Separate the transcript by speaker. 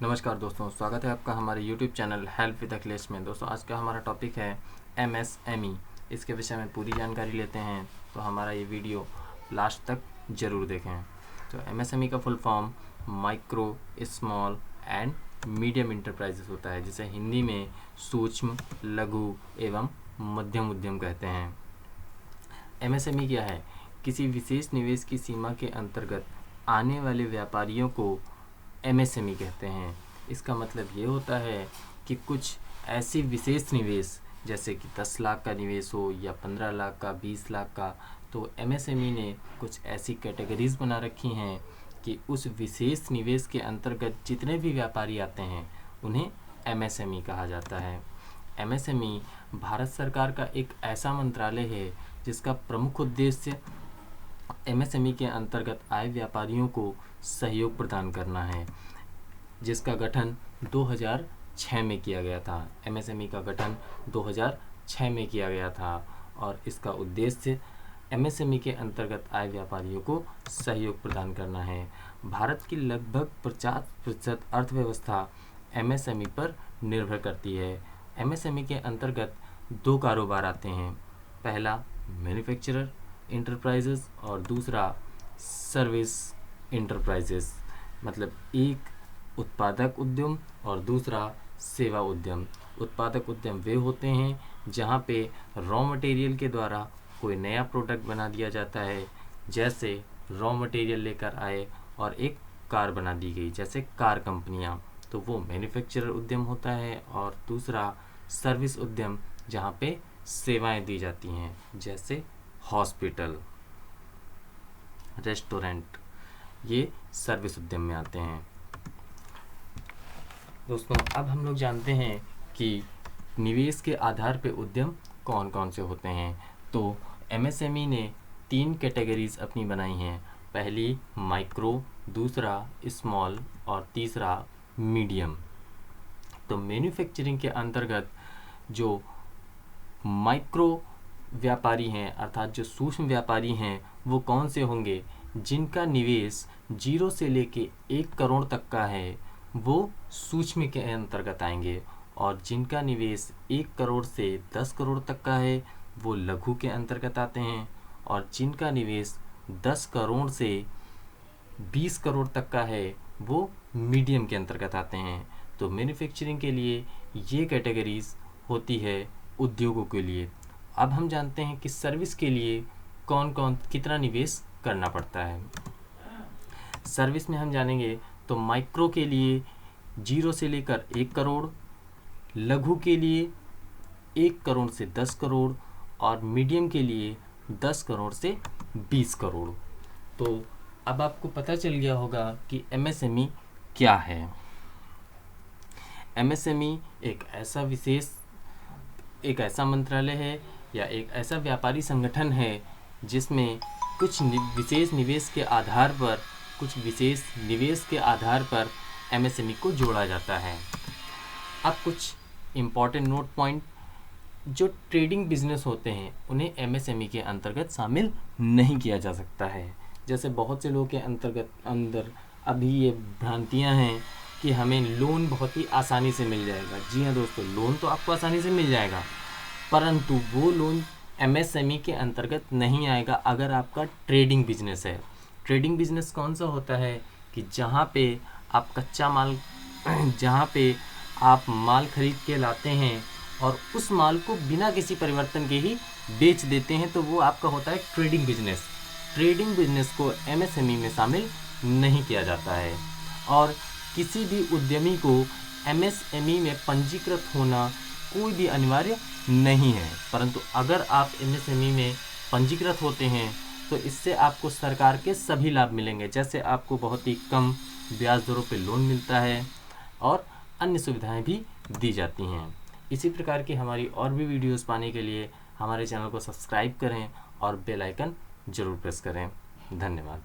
Speaker 1: नमस्कार दोस्तों, स्वागत है आपका हमारे YouTube channel help with Akhilesh में। दोस्तों, आज का हमारा टॉपिक है MSME। इसके विषय में पूरी जानकारी लेते हैं, तो हमारा ये वीडियो लास्ट तक ज़रूर देखें। तो MSME का full form micro, small and medium enterprises होता है, जिसे हिंदी में सूक्ष्म, लघु एवं मध्यम उद्यम कहते हैं। MSME क्या है? किसी विशेष निवेश की सीमा के अंतर्गत आने वाले व्यापारियों को MSME कहते हैं। इसका मतलब ये होता है कि कुछ ऐसी विशेष निवेश, जैसे कि 10 लाख का निवेश हो या 15 लाख का, 20 लाख का, तो MSME ने कुछ ऐसी कैटेगरीज बना रखी हैं कि उस विशेष निवेश के अंतर्गत जितने भी व्यापारी आते हैं उन्हें MSME कहा जाता है। MSME भारत सरकार का एक ऐसा मंत्रालय है जिसका प्रमुख उद्देश्य MSME के अंतर्गत आए व्यापारियों को सहयोग प्रदान करना है, जिसका गठन 2006 में किया गया था। MSME का गठन 2006 में किया गया था और इसका उद्देश्य MSME के अंतर्गत आए व्यापारियों को सहयोग प्रदान करना है। भारत की लगभग 50% अर्थव्यवस्था MSME पर निर्भर करती है। MSME के अंतर्गत 2 कारोबार आते हैं। पहला मैन्युफैक्चरर इंटरप्राइजेस और दूसरा सर्विस इंटरप्राइजेस, मतलब एक उत्पादक उद्यम और दूसरा सेवा उद्यम। उत्पादक उद्यम वे होते हैं जहां पे रॉ मटेरियल के द्वारा कोई नया प्रोडक्ट बना दिया जाता है, जैसे रॉ मटेरियल लेकर आए और एक कार बना दी गई, जैसे कार कंपनियां, तो वो मैन्युफैक्चरर उद्यम होता है। और दूसरा सर्विस उद्यम, जहां पे सेवाएं दी जाती हैं, जैसे हॉस्पिटल, रेस्टोरेंट, ये सर्विस उद्यम में आते हैं। दोस्तों, अब हम लोग जानते हैं कि निवेश के आधार पे उद्यम कौन कौन से होते हैं। तो MSME ने 3 कैटेगरीज अपनी बनाई हैं। पहली माइक्रो, दूसरा स्मॉल और तीसरा मीडियम। तो मैन्युफैक्चरिंग के अंतर्गत जो माइक्रो व्यापारी हैं, अर्थात जो सूक्ष्म व्यापारी हैं, वो कौन से होंगे? जिनका निवेश 0 से लेके 1 करोड़ तक का है, वो सूक्ष्म के अंतर्गत आएंगे। और जिनका निवेश 1 करोड़ से 10 करोड़ तक का है, वो लघु के अंतर्गत आते हैं। और जिनका निवेश 10 करोड़ से 20 करोड़ तक का है, वो मीडियम के अंतर्गत आते हैं। तो मैन्युफैक्चरिंग के लिए ये कैटेगरीज होती है उद्योगों के लिए। अब हम जानते हैं कि सर्विस के लिए कौन कौन कितना निवेश करना पड़ता है। सर्विस में हम जानेंगे तो माइक्रो के लिए 0 से लेकर 1 करोड़, लघु के लिए 1 करोड़ से 10 करोड़ और मीडियम के लिए 10 करोड़ से 20 करोड़। तो अब आपको पता चल गया होगा कि MSME क्या है। MSME एक ऐसा मंत्रालय है या एक ऐसा व्यापारी संगठन है जिसमें कुछ विशेष निवेश के आधार पर MSME को जोड़ा जाता है। अब कुछ इम्पॉर्टेंट नोट पॉइंट, जो ट्रेडिंग बिजनेस होते हैं उन्हें MSME के अंतर्गत शामिल नहीं किया जा सकता है। जैसे बहुत से लोगों के अंदर अभी ये भ्रांतियां हैं कि हमें लोन बहुत ही आसानी से मिल जाएगा। जी हाँ दोस्तों, लोन तो आपको आसानी से मिल जाएगा, परंतु वो लोन MSME के अंतर्गत नहीं आएगा अगर आपका ट्रेडिंग बिजनेस है। ट्रेडिंग बिजनेस कौन सा होता है कि जहाँ पे आप माल खरीद के लाते हैं और उस माल को बिना किसी परिवर्तन के ही बेच देते हैं, तो वो आपका होता है ट्रेडिंग बिजनेस। ट्रेडिंग बिजनेस को MSME में शामिल नहीं किया जाता है। और किसी भी उद्यमी को MSME में पंजीकृत होना कोई भी अनिवार्य नहीं है, परंतु अगर आप MSME में पंजीकृत होते हैं तो इससे आपको सरकार के सभी लाभ मिलेंगे, जैसे आपको बहुत ही कम ब्याज दरों पे लोन मिलता है और अन्य सुविधाएं भी दी जाती हैं। इसी प्रकार की हमारी और भी वीडियोस पाने के लिए हमारे चैनल को सब्सक्राइब करें और बेल आइकन जरूर प्रेस करें। धन्यवाद।